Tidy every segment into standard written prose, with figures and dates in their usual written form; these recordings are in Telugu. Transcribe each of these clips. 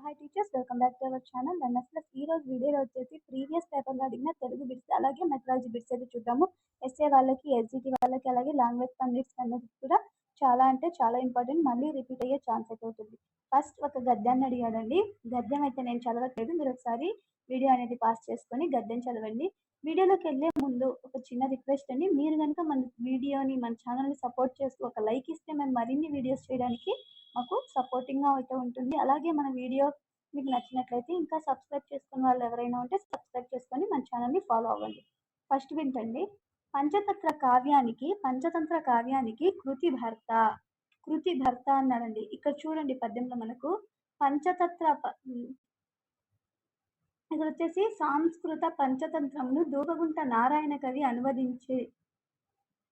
Hi teachers, welcome back to our channel. ఈ రోజు వీడియోలో వచ్చేసి ప్రీవియస్ పేపర్లో అడిగిన తెలుగు బిట్స్ అలాగే మెథడాలజీ బిట్స్ అయితే చూద్దాము. ఎస్ఏ వాళ్ళకి, ఎస్జిటి వాళ్ళకి, అలాగే లాంగ్వేజ్ పండిట్స్ అన్నది కూడా చాలా అంటే చాలా ఇంపార్టెంట్, మళ్ళీ రిపీట్ అయ్యే ఛాన్స్ అయితే ఉంటుంది. ఫస్ట్ ఒక గద్యాన్ని అడిగాడండి. గద్యం అయితే నేను చదవట్లేదు, మీరు ఒకసారి వీడియో అనేది పాస్ చేసుకొని గద్యం చదవండి. వీడియోలోకి వెళ్ళే ముందు ఒక చిన్న రిక్వెస్ట్ అండి, మీరు కనుక మన వీడియోని మన ఛానల్ని సపోర్ట్ చేస్తూ ఒక లైక్ ఇస్తే మేము మరిన్ని వీడియోస్ చేయడానికి మాకు సపోర్టింగ్గా అయితే ఉంటుంది. అలాగే మన వీడియో మీకు నచ్చినట్లయితే ఇంకా సబ్స్క్రైబ్ చేసుకున్న వాళ్ళు ఎవరైనా ఉంటే సబ్స్క్రైబ్ చేసుకొని మన ఛానల్ని ఫాలో అవ్వండి. ఫస్ట్ వింటండి. పంచతంత్ర కావ్యానికి కృతి భర్త అన్నారండి. ఇక్కడ చూడండి పద్యంలో మనకు పంచతంత్ర ఇక్కడ వచ్చేసి సంస్కృత పంచతంత్రమును దూపగుంట నారాయణ కవి అనువదించే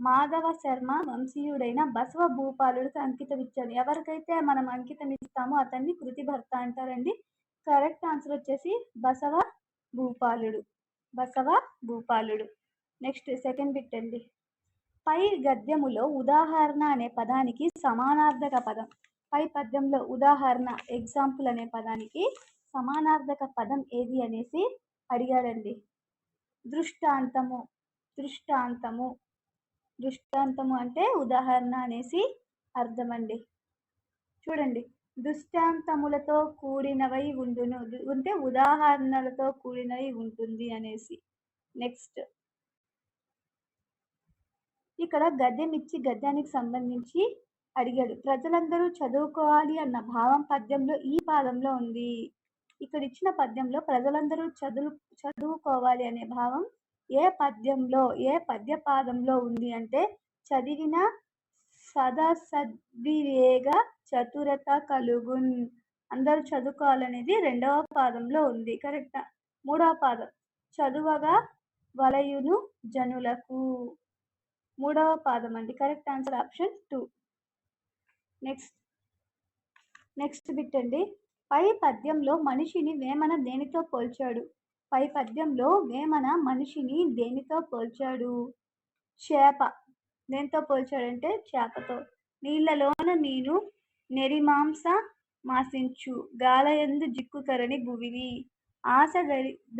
మాధవ శర్మ వంశీయుడైన బసవ భూపాలుడికి అంకితం ఇచ్చాడు. ఎవరికైతే మనం అంకితం ఇస్తామో అతన్ని కృతి భర్త అంటారండి. కరెక్ట్ ఆన్సర్ వచ్చేసి బసవ భూపాలుడు. నెక్స్ట్ సెకండ్ బిట్ అండి. పై గద్యములో ఉదాహరణ అనే పదానికి సమానార్థక పదం, పై పద్యంలో ఉదాహరణ ఎగ్జాంపుల్ అనే పదానికి సమానార్థక పదం ఏది అనేసి అడిగాడండి. దృష్టాంతము అంటే ఉదాహరణ అనేసి అర్థం అండి. చూడండి, దృష్టాంతములతో కూడినవై ఉండును అంటే ఉదాహరణలతో కూడినవి ఉంటుంది అనేసి. నెక్స్ట్ ఇక్కడ గద్యం ఇచ్చి గద్యానికి సంబంధించి అడిగాడు. ప్రజలందరూ చదువుకోవాలి అన్న భావం పద్యంలో ఈ పాదంలో ఉంది. ఇక్కడ ఇచ్చిన పద్యంలో ప్రజలందరూ చదువుకోవాలి అనే భావం ఏ పద్య పాదంలో ఉంది అంటే చదివిన సదసద్వివేక చతురత కలుగున్, అందరూ చదువుకోవాలనేది రెండవ పాదంలో ఉంది. కరెక్టా? మూడవ పాదం చదువగా వలయును జనులకు, మూడవ పాదం అండి. Correct answer option 2. Next bit అండి. పై పద్యంలో మనిషిని వేమన దేనితో పోల్చాడు? చేప. దేనితో పోల్చాడంటే చేపతో. నీళ్లలోన మీను నెరిమాంస మాసించు, గాలయందు జిక్కుకరని భువిని, ఆశ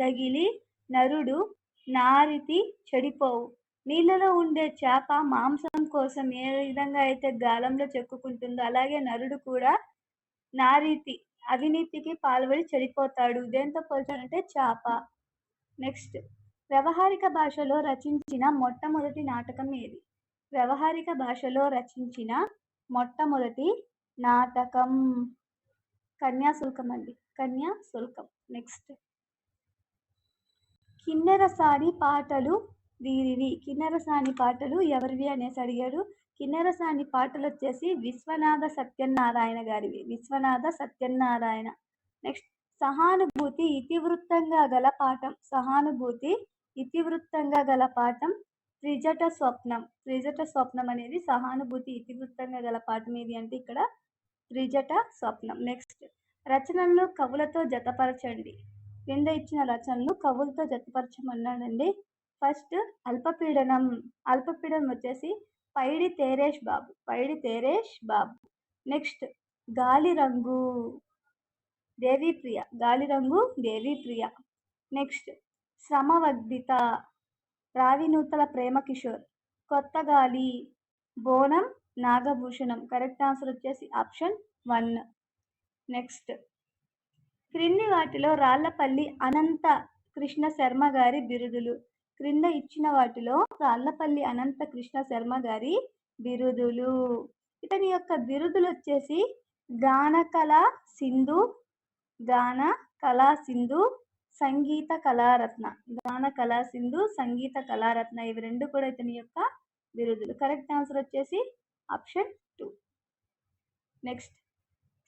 దగిలి నరుడు నారితి చెడిపోవు. నీళ్ళలో ఉండే చేప మాంసం కోసం ఏ విధంగా అయితే గాలంలో చెక్కుకుంటుందో అలాగే నరుడు కూడా అవినీతికి పాల్పడి చెడిపోతాడు. దేంతో పోల్చాడంటే చేప. నెక్స్ట్, వ్యవహారిక భాషలో రచించిన మొట్టమొదటి నాటకం ఏది? వ్యవహారిక భాషలో రచించిన మొట్టమొదటి నాటకం కన్యాశుల్కం అండి. కన్యాశుల్కం. నెక్స్ట్, కిన్నెరసాని పాటలు వీరివి. కిన్నెరసాని పాటలు ఎవరివి అనేసి అడిగాడు. కిన్నెరసాని పాటలు వచ్చేసి విశ్వనాథ సత్యనారాయణ గారివి. నెక్స్ట్, సహానుభూతి ఇతివృత్తంగా గల పాఠం త్రిజట స్వప్నం అనేది సహానుభూతి ఇతివృత్తంగా గల పాఠం ఏది అంటే ఇక్కడ త్రిజట స్వప్నం. నెక్స్ట్, రచనలను కవులతో జతపరచండి. కింద ఇచ్చిన రచనలు కవులతో జతపరచమన్నాడండి. ఫస్ట్ అల్పపీడనం వచ్చేసి పైడి తేరేష్ బాబు. నెక్స్ట్, గాలిరంగు దేవిప్రియ. నెక్స్ట్, శ్రమవగ్ధిత రావినూతల ప్రేమకిషోర్. కొత్తగాలి బోనం నాగభూషణం. కరెక్ట్ ఆన్సర్ వచ్చేసి ఆప్షన్ 1. నెక్స్ట్, క్రింది వాటిలో రాళ్లపల్లి అనంత కృష్ణ శర్మ గారి బిరుదులు. క్రింద ఇచ్చిన వాటిలో రాళ్లపల్లి అనంత కృష్ణ శర్మ గారి బిరుదులు. ఇతని యొక్క బిరుదులు వచ్చేసి గాన కళా సింధు, సంగీత కళారత్న. ఇవి రెండు కూడా ఇతని యొక్క బిరుదులు. కరెక్ట్ ఆన్సర్ వచ్చేసి ఆప్షన్ 2. నెక్స్ట్,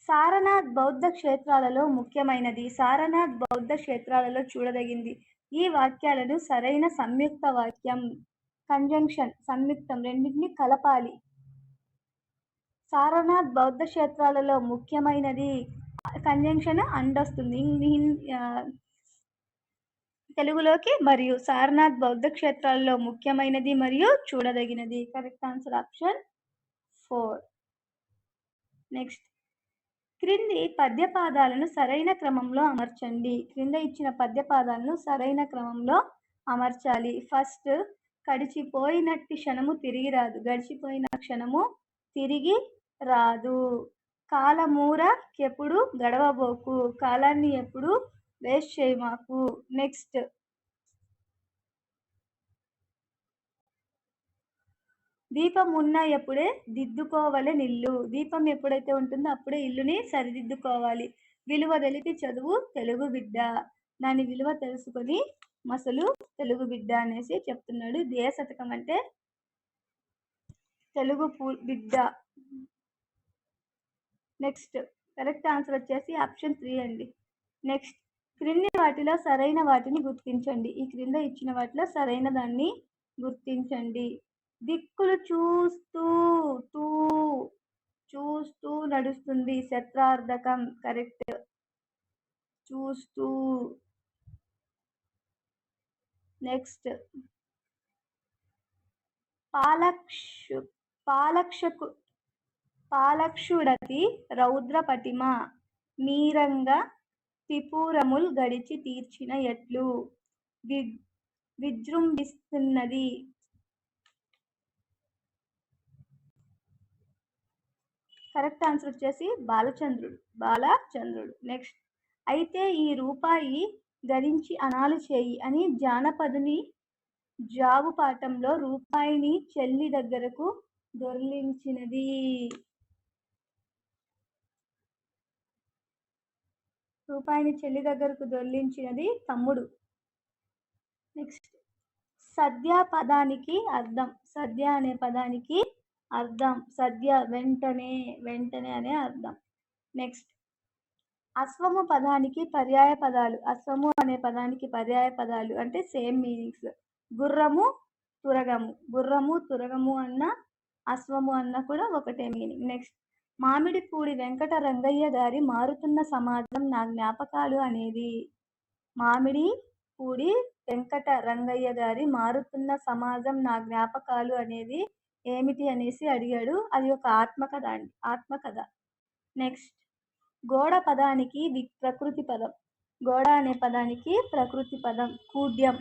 సారనాథ్ బౌద్ధ క్షేత్రాలలో ముఖ్యమైనది. సారనాథ్ బౌద్ధ క్షేత్రాలలో చూడదగింది. ఈ వాక్యాలను సరైన సంయుక్త వాక్యం, కంజంక్షన్, సంయుక్తం రెండింటిని కలపాలి. సారనాథ్ బౌద్ధ క్షేత్రాలలో ముఖ్యమైనది కంజంక్షన్ అండ్ వస్తుంది తెలుగులోకి. మరియు సారనాథ్ బౌద్ధ క్షేత్రాలలో ముఖ్యమైనది మరియు చూడదగినది. Correct answer option 4. నెక్స్ట్, క్రింది పద్యపాదాలను సరైన క్రమంలో అమర్చండి. క్రింద ఇచ్చిన పద్యపాదాలను సరైన క్రమంలో అమర్చాలి. ఫస్ట్, గడిచిపోయినట్టి క్షణము తిరిగి రాదు. గడిచిపోయిన క్షణము తిరిగి రాదు. కాలమూరకెప్పుడు గడవబోకు. కాలాన్ని ఎప్పుడు వేస్ట్ చేయమాకు. నెక్స్ట్, దీపం ఉన్న ఎప్పుడే దిద్దుకోవలె నిల్లు. దీపం ఎప్పుడైతే ఉంటుందో అప్పుడే ఇల్లుని సరిదిద్దుకోవాలి. విలువ తెలిపి చదువు తెలుగు బిడ్డ. దాని విలువ తెలుసుకొని మసలు తెలుగు బిడ్డ అనేసి చెప్తున్నాడు. దేశ శతకం అంటే తెలుగు బిడ్డ. నెక్స్ట్, కరెక్ట్ ఆన్సర్ వచ్చేసి ఆప్షన్ 3 అండి. నెక్స్ట్, క్రింది వాటిలో సరైన వాటిని గుర్తించండి. ఈ క్రింద ఇచ్చిన వాటిలో సరైన దాన్ని గుర్తించండి. దిక్కులు చూస్తూ నడుస్తుంది. శత్రార్థకం. కరెక్ట్. చూస్తూ. నెక్స్ట్, పాలక్షుడతి రౌద్ర పటిమ మీరంగా త్రిపురముల్ గడిచి తీర్చిన ఎట్లు విజృంభిస్తున్నది. కరెక్ట్ ఆన్సర్ వచ్చేసి బాలచంద్రుడు. నెక్స్ట్, అయితే ఈ రూపాయి ధరించి అనాలు చేయి అని జానపదుని జాగు పాఠంలో రూపాయిని చెల్లి దగ్గరకు దొర్లించినది. రూపాయిని చెల్లి దగ్గరకు దొర్లించినది తమ్ముడు. నెక్స్ట్, సద్య పదానికి అర్థం. సద్య అనే పదానికి అర్థం సద్య వెంటనే అనే అర్థం. నెక్స్ట్, అశ్వము పదానికి పర్యాయ పదాలు. అశ్వము అనే పదానికి పర్యాయ పదాలు అంటే సేమ్ మీనింగ్స్. గుర్రము, తురగము. గుర్రము, తురగము అన్న అశ్వము అన్న కూడా ఒకటే మీనింగ్. నెక్స్ట్, మామిడిపూడి వెంకట రంగయ్య గారి మారుతున్న సమాజం నా జ్ఞాపకాలు అనేది. మామిడిపూడి వెంకట రంగయ్య గారి మారుతున్న సమాజం నా జ్ఞాపకాలు అనేది ఏమిటి అనేసి అడిగాడు. అది ఒక ఆత్మకథ. నెక్స్ట్, గోడ పదానికి ప్రకృతి పదం. గోడ అనే పదానికి ప్రకృతి పదం కూడ్యం.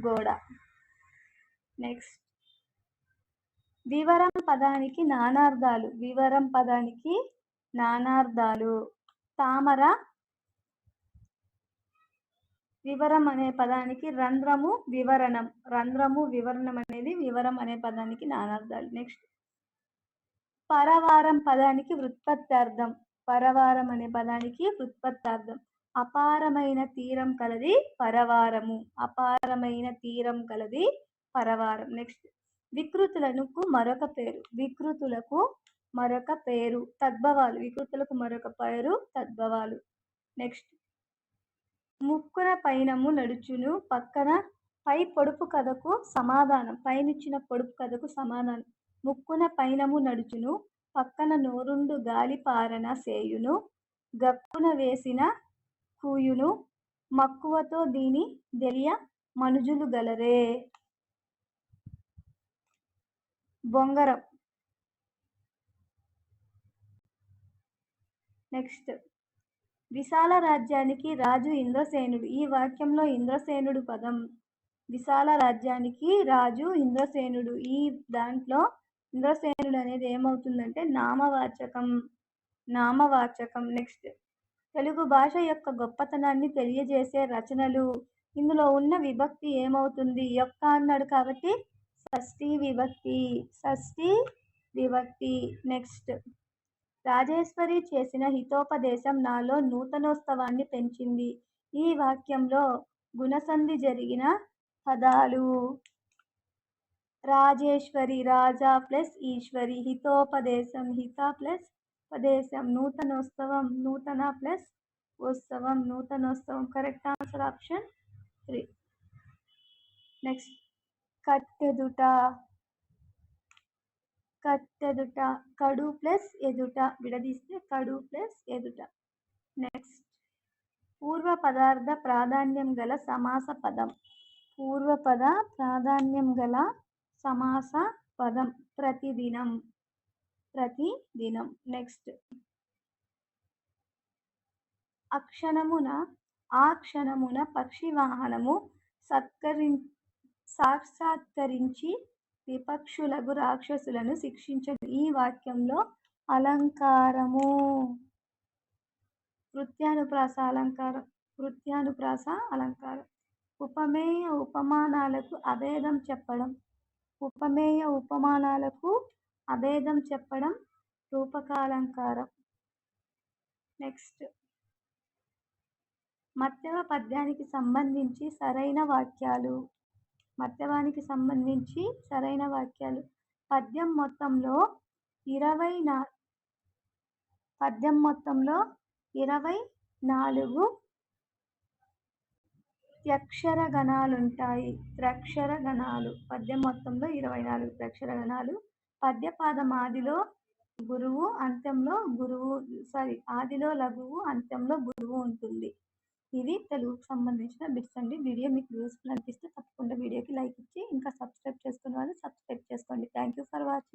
గోడ. నెక్స్ట్, వివరం పదానికి నానార్థాలు. తామర. వివరం అనే పదానికి రంధ్రము, వివరణం. రంధ్రము, వివరణం అనేది వివరం అనే పదానికి నానార్థాలు. నెక్స్ట్, పరవారం పదానికి వ్యుత్పత్తార్థం. పరవారం అనే పదానికి వ్యుత్పత్తార్థం అపారమైన తీరం కలది పరవారము. అపారమైన తీరం కలది పరవారం. నెక్స్ట్, వికృతులకు మరొక పేరు తద్భవాలు. వికృతులకు మరొక పేరు తద్భవాలు. నెక్స్ట్, ముక్కున పైనము నడుచును పక్కన పై పొడుపు కథకు సమాధానం. పైనిచ్చిన పొడుపు కథకు సమాధానం. ముక్కున పైనము నడుచును పక్కన నోరుండు గాలి పారన సేయును గక్కున వేసిన కూయును మక్కువతో దీని దెలియ మనుజులు గలరే. బొంగరం. నెక్స్ట్, విశాల రాజ్యానికి రాజు ఇంద్రసేనుడు. ఈ వాక్యంలో ఇంద్రసేనుడు పదం. విశాల రాజ్యానికి రాజు ఇంద్రసేనుడు. ఈ దాంట్లో ఇంద్రసేనుడు అనేది ఏమవుతుందంటే నామవాచకం. నెక్స్ట్, తెలుగు భాష యొక్క గొప్పతనాన్ని తెలియజేసే రచనలు. ఇందులో ఉన్న విభక్తి ఏమవుతుంది? యొక్క అన్నాడు కాబట్టి షష్ఠీ విభక్తి. నెక్స్ట్, రాజేశ్వరి చేసిన హితోపదేశం నాలో నూతనోత్సవాన్ని పెంచింది. ఈ వాక్యంలో గుణసంధి జరిగిన పదాలు. రాజేశ్వరి, రాజా ప్లస్ ఈశ్వరి. హితోపదేశం, హిత ప్లస్ ఉపదేశం. నూతనోత్సవం, నూతన ప్లస్ ఉత్సవం, నూతనోత్సవం. Correct answer option 3. నెక్స్ట్, కట్టెదుట. కడు ప్లస్ ఎదుట విడదీస్తే కడు ప్లస్ ఎదుట. నెక్స్ట్, పూర్వ పదార్థ ప్రాధాన్యం గల సమాస పదం. పూర్వపద ప్రాధాన్యం గల సమాస పదం ప్రతిదినం. నెక్స్ట్, ఆ క్షణమున పక్షి వాహనము సాక్షాత్కరించి విపక్షులగు రాక్షసులను శిక్షించను. ఈ వాక్యంలో అలంకారము వృత్యానుప్రాస అలంకారం. ఉపమేయ ఉపమానాలకు అభేదం చెప్పడం రూపకాలంకారం. నెక్స్ట్ మత్తవ పద్యానికి సంబంధించి సరైన వాక్యాలు. పద్యం మొత్తంలో 24 త్యక్షరగణాలుంటాయి. పద్యం మొత్తంలో 24 త్యక్షరగణాలు. పద్యపాదం ఆదిలో లఘువు, అంత్యంలో గురువు ఉంటుంది. ఇది తెలుగుకు సంబంధించిన బిట్స్ అండి. వీడియో మీకు యూస్ఫుల్ అనిపిస్తే తప్పకుండా వీడియోకి లైక్ ఇచ్చి ఇంకా సబ్స్క్రైబ్ చేసుకునే వాళ్ళు సబ్స్క్రైబ్ చేసుకోండి. Thank you for watching.